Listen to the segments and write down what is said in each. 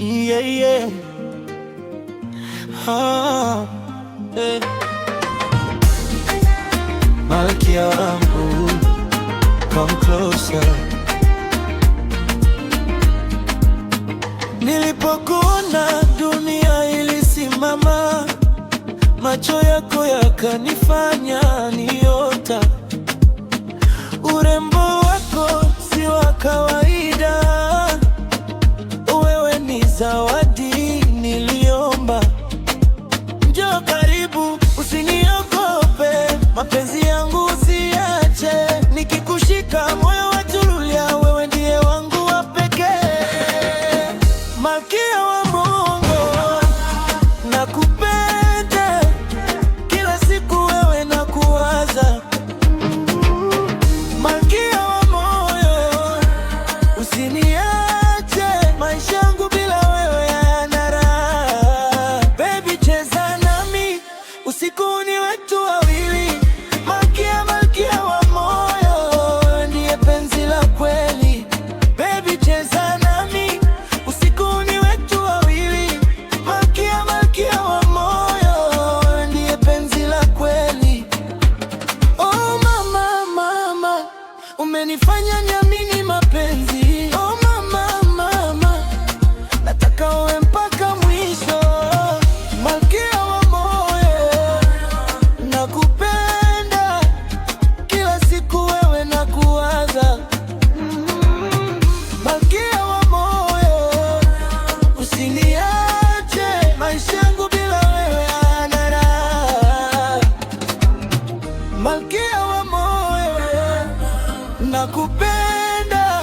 Yeah, yeah. Eh. Malkia wangu, come closer. Nilipokuona dunia ilisimama, macho yako yakanifanya niota. Urembo wako si wa kawaida, wewe ni zawadi niliomba. Njoo karibu, usiniogope, mapenzi yangu usiache. Nikikushika moyo watulia, wewe ndiye wangu wa pekee. Malkia wa Bongo, nakupenda, kila siku wewe nakuwaza. Malkia wa moyo, usiniache, maisha yangu bila wewe hayana raha. Baby, cheza nami, usiku ni wetu wawili. Malkia, malkia wa moyo, ndiye penzi la kweli. Baby, cheza nami, usiku ni wetu wawili. Malkia, malkia wa moyo, ndiye penzi la kweli. Oh mama, mama, umenifanya niamini mapenzi. Oh mama, mama, nataka uwe mpaka mwisho. Malkia wa moyo, nakupenda, kila siku wewe nakuwaza. Malkia wa moyo, usiniache, maisha yangu bila wewe hayana raha. Malkia wa moyo, nakupenda,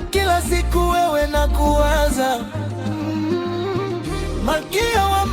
kila siku wewe nakuwaza. Malkia wa